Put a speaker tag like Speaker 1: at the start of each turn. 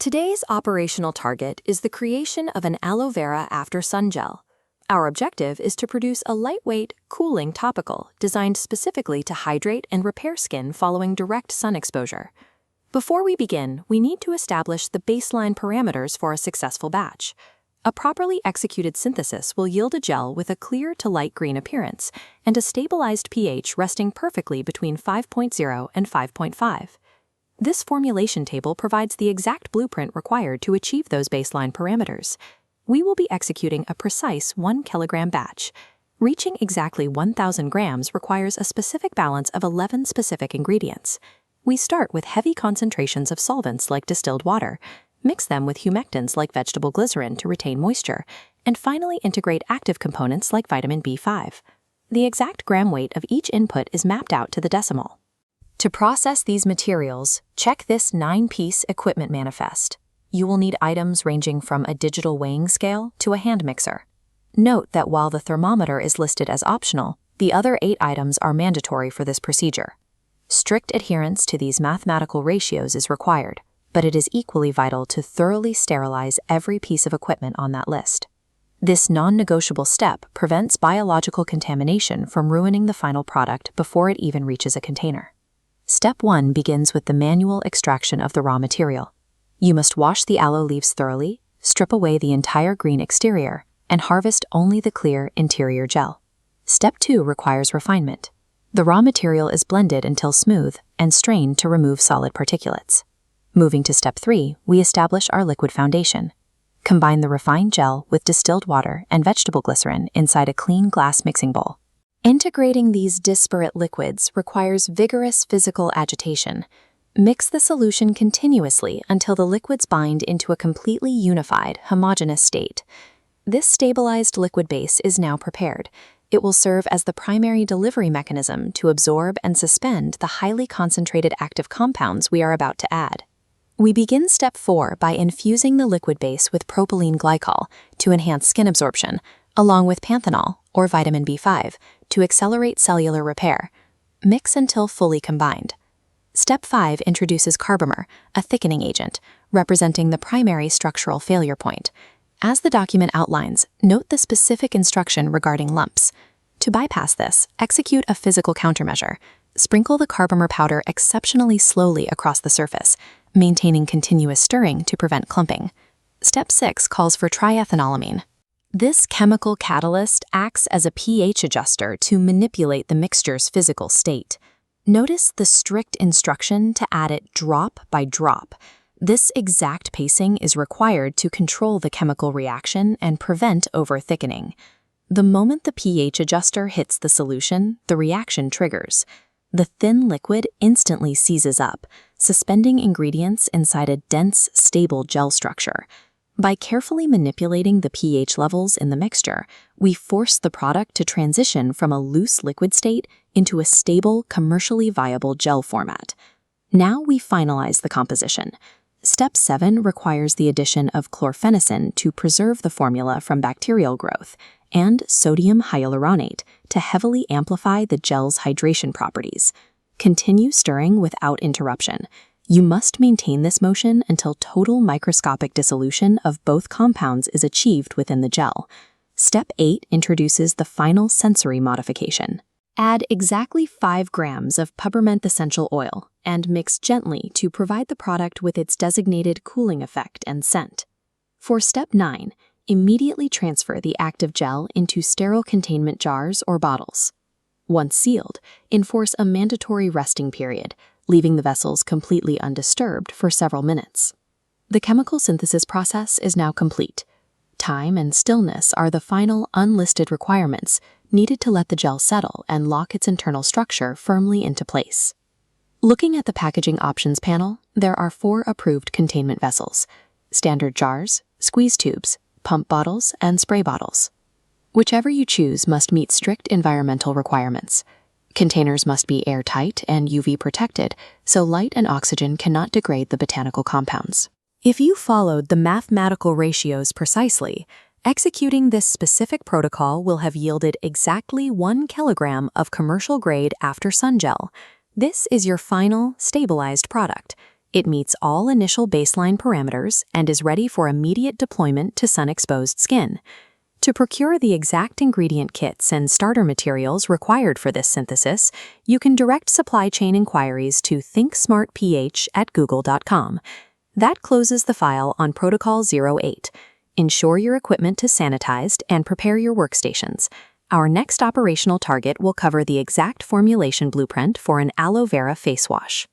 Speaker 1: Today's operational target is the creation of an Aloe Vera After-Sun Gel. Our objective is to produce a lightweight, cooling topical designed specifically to hydrate and repair skin following direct sun exposure. Before we begin, we need to establish the baseline parameters for a successful batch. A properly executed synthesis will yield a gel with a clear to light green appearance and a stabilized pH resting perfectly between 5.0 and 5.5. This formulation table provides the exact blueprint required to achieve those baseline parameters. We will be executing a precise 1 kilogram batch. Reaching exactly 1,000 grams requires a specific balance of 11 specific ingredients. We start with heavy concentrations of solvents like distilled water, mix them with humectants like vegetable glycerin to retain moisture, and finally integrate active components like vitamin B5. The exact gram weight of each input is mapped out to the decimal. To process these materials, check this 9-piece equipment manifest. You will need items ranging from a digital weighing scale to a hand mixer. Note that while the thermometer is listed as optional, the other 8 items are mandatory for this procedure. Strict adherence to these mathematical ratios is required, but it is equally vital to thoroughly sterilize every piece of equipment on that list. This non-negotiable step prevents biological contamination from ruining the final product before it even reaches a container. Step 1 begins with the manual extraction of the raw material. You must wash the aloe leaves thoroughly, strip away the entire green exterior, and harvest only the clear interior gel. Step 2 requires refinement. The raw material is blended until smooth and strained to remove solid particulates. Moving to Step 3, we establish our liquid foundation. Combine the refined gel with distilled water and vegetable glycerin inside a clean glass mixing bowl. Integrating these disparate liquids requires vigorous physical agitation. Mix the solution continuously until the liquids bind into a completely unified, homogeneous state. This stabilized liquid base is now prepared. It will serve as the primary delivery mechanism to absorb and suspend the highly concentrated active compounds we are about to add. We begin Step 4 by infusing the liquid base with propylene glycol to enhance skin absorption, along with panthenol, or vitamin B5, to accelerate cellular repair. Mix until fully combined. Step 5 introduces carbomer, a thickening agent, representing the primary structural failure point. As the document outlines, note the specific instruction regarding lumps. To bypass this, execute a physical countermeasure. Sprinkle the carbomer powder exceptionally slowly across the surface, maintaining continuous stirring to prevent clumping. Step 6 calls for triethanolamine. This chemical catalyst acts as a pH adjuster to manipulate the mixture's physical state. Notice the strict instruction to add it drop by drop. This exact pacing is required to control the chemical reaction and prevent over-thickening. The moment the pH adjuster hits the solution, the reaction triggers. The thin liquid instantly seizes up, suspending ingredients inside a dense, stable gel structure. By carefully manipulating the pH levels in the mixture, we force the product to transition from a loose liquid state into a stable, commercially viable gel format. Now we finalize the composition. Step 7 requires the addition of chlorphenicin to preserve the formula from bacterial growth, and sodium hyaluronate to heavily amplify the gel's hydration properties. Continue stirring without interruption. You must maintain this motion until total microscopic dissolution of both compounds is achieved within the gel. Step 8 introduces the final sensory modification. Add exactly 5 grams of peppermint essential oil and mix gently to provide the product with its designated cooling effect and scent. For Step 9, immediately transfer the active gel into sterile containment jars or bottles. Once sealed, enforce a mandatory resting period, leaving the vessels completely undisturbed for several minutes. The chemical synthesis process is now complete. Time and stillness are the final unlisted requirements needed to let the gel settle and lock its internal structure firmly into place. Looking at the packaging options panel, there are 4 approved containment vessels: standard jars, squeeze tubes, pump bottles, and spray bottles. Whichever you choose must meet strict environmental requirements. Containers must be airtight and UV protected, so light and oxygen cannot degrade the botanical compounds. If you followed the mathematical ratios precisely, executing this specific protocol will have yielded exactly 1 kilogram of commercial-grade After-Sun Gel. This is your final, stabilized product. It meets all initial baseline parameters and is ready for immediate deployment to sun-exposed skin. To procure the exact ingredient kits and starter materials required for this synthesis, you can direct supply chain inquiries to thinksmartph@google.com. That closes the file on Protocol 08. Ensure your equipment is sanitized and prepare your workstations. Our next operational target will cover the exact formulation blueprint for an aloe vera face wash.